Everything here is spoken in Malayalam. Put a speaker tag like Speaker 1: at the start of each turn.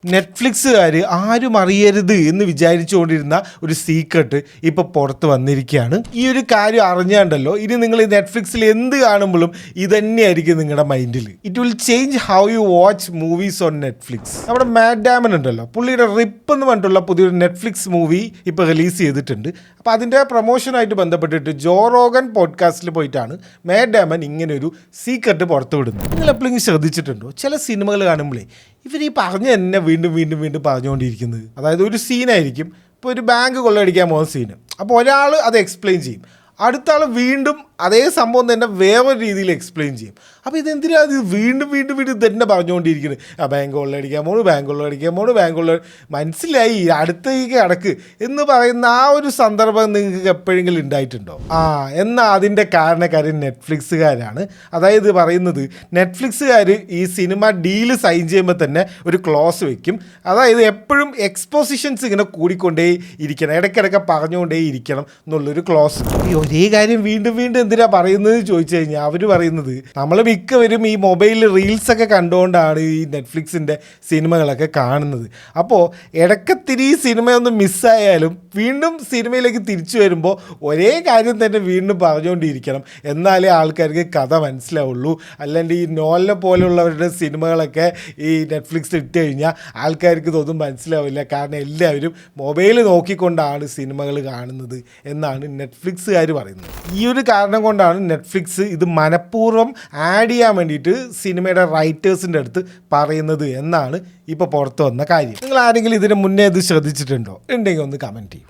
Speaker 1: നെറ്റ്ഫ്ലിക്സുകാർ ആരും അറിയരുത് എന്ന് വിചാരിച്ചുകൊണ്ടിരുന്ന ഒരു സീക്രട്ട് ഇപ്പോൾ പുറത്ത് വന്നിരിക്കുകയാണ്. ഈ ഒരു കാര്യം അറിഞ്ഞാണ്ടല്ലോ ഇനി നിങ്ങൾ നെറ്റ്ഫ്ലിക്സിൽ എന്ത് കാണുമ്പോഴും ഇതന്നെയായിരിക്കും നിങ്ങളുടെ മൈൻഡിൽ. It will change how you watch movies on Netflix. നമ്മുടെ മാറ്റ് ഡാമൻ ഉണ്ടല്ലോ, പുള്ളിയുടെ റിപ്പ് എന്ന് പറഞ്ഞിട്ടുള്ള പുതിയൊരു നെറ്റ്ഫ്ലിക്സ് മൂവി ഇപ്പോൾ റിലീസ് ചെയ്തിട്ടുണ്ട്. അപ്പോൾ അതിൻ്റെ പ്രൊമോഷനായിട്ട് ബന്ധപ്പെട്ടിട്ട് ജോ റോഗൻ പോഡ്കാസ്റ്റിൽ പോയിട്ടാണ് മാറ്റ് ഡാമൻ ഇങ്ങനെ ഒരു സീക്രട്ട് പുറത്തു വിടുന്നത്. നിങ്ങൾ എപ്പോഴെങ്കിലും ശ്രദ്ധിച്ചിട്ടുണ്ടോ, ചില സിനിമകൾ കാണുമ്പോഴേ ഇവർ ഈ പറഞ്ഞ് തന്നെ വീണ്ടും വീണ്ടും വീണ്ടും പറഞ്ഞുകൊണ്ടിരിക്കുന്നത്. അതായത് ഒരു സീനായിരിക്കും, ഇപ്പോൾ ഒരു ബാങ്ക് കൊള്ളയടിക്കാൻ പോകുന്ന സീന്, അപ്പോൾ ഒരാൾ അത് എക്സ്പ്ലെയിൻ ചെയ്യും, അടുത്ത ആൾ വീണ്ടും അതേ സംഭവം തന്നെ വേറൊരു രീതിയിൽ എക്സ്പ്ലെയിൻ ചെയ്യും. അപ്പോൾ ഇതെന്തിനാ ഇത് വീണ്ടും വീണ്ടും വീണ്ടും തന്നെ പറഞ്ഞുകൊണ്ടിരിക്കുന്നത്? ബാങ്ക് കൊള്ളയടിക്കാൻ പോണു, ബാങ്ക് കൊള്ളയടിക്കാൻ പോണു, ബാങ്ക് കൊള്ള മനസ്സിലായി അടുത്തേക്ക് അടക്ക് എന്ന് പറയുന്ന ആ ഒരു സന്ദർഭം നിങ്ങൾക്ക് എപ്പോഴെങ്കിലും ഉണ്ടായിട്ടുണ്ടോ? എന്നാൽ അതിൻ്റെ കാരണക്കാരൻ നെറ്റ്ഫ്ലിക്സുകാരാണ്. അതായത് പറയുന്നത് നെറ്റ്ഫ്ലിക്സുകാർ ഈ സിനിമ ഡീല് സൈൻ ചെയ്യുമ്പോൾ തന്നെ ഒരു ക്ലോസ് വെക്കും. അതായത് എപ്പോഴും എക്സ്പോസിഷൻസ് ഇങ്ങനെ കൂടിക്കൊണ്ടേ ഇരിക്കണം, ഇടയ്ക്കിടയ്ക്ക് പറഞ്ഞുകൊണ്ടേ ഇരിക്കണം എന്നുള്ളൊരു ക്ലോസ്. ഒരേ കാര്യം വീണ്ടും വീണ്ടും എന്തിനാ പറയുന്നത് ചോദിച്ചു കഴിഞ്ഞാൽ അവർ പറയുന്നത് നമ്മൾ മിക്കവരും ഈ മൊബൈലിൽ റീൽസൊക്കെ കണ്ടുകൊണ്ടാണ് ഈ നെറ്റ്ഫ്ലിക്സിൻ്റെ സിനിമകളൊക്കെ കാണുന്നത്. അപ്പോൾ ഇടയ്ക്കത്തിരി സിനിമയൊന്നും മിസ്സായാലും വീണ്ടും സിനിമയിലേക്ക് തിരിച്ചു വരുമ്പോൾ ഒരേ കാര്യം തന്നെ വീണ്ടും പറഞ്ഞുകൊണ്ടിരിക്കണം, എന്നാലേ ആൾക്കാർക്ക് കഥ മനസ്സിലാവുള്ളൂ. അല്ലാണ്ട് ഈ നോലിനെ പോലുള്ളവരുടെ സിനിമകളൊക്കെ ഈ നെറ്റ്ഫ്ലിക്സിൽ ഇട്ട് കഴിഞ്ഞാൽ ആൾക്കാർക്ക് ഇതൊന്നും മനസ്സിലാവില്ല. കാരണം എല്ലാവരും മൊബൈൽ നോക്കിക്കൊണ്ടാണ് സിനിമകൾ കാണുന്നത് എന്നാണ് നെറ്റ്ഫ്ലിക്സുകാർ പറയുന്നത്. ഈ ഒരു കാരണം കൊണ്ടാണ് നെറ്റ്ഫ്ലിക്സ് ഇത് മനഃപൂർവ്വം ആഡ് ചെയ്യാൻ വേണ്ടിയിട്ട് സിനിമയുടെ റൈറ്റേഴ്സിൻ്റെ അടുത്ത് പറയുന്നത് എന്നാണ് ഇപ്പോൾ പുറത്തു വന്ന കാര്യം. നിങ്ങൾ ആരെങ്കിലും ഇതിന് മുന്നേ ഇത് ശ്രദ്ധിച്ചിട്ടുണ്ടോ? ഉണ്ടെങ്കിൽ ഒന്ന് കമൻറ്റ് ചെയ്യും.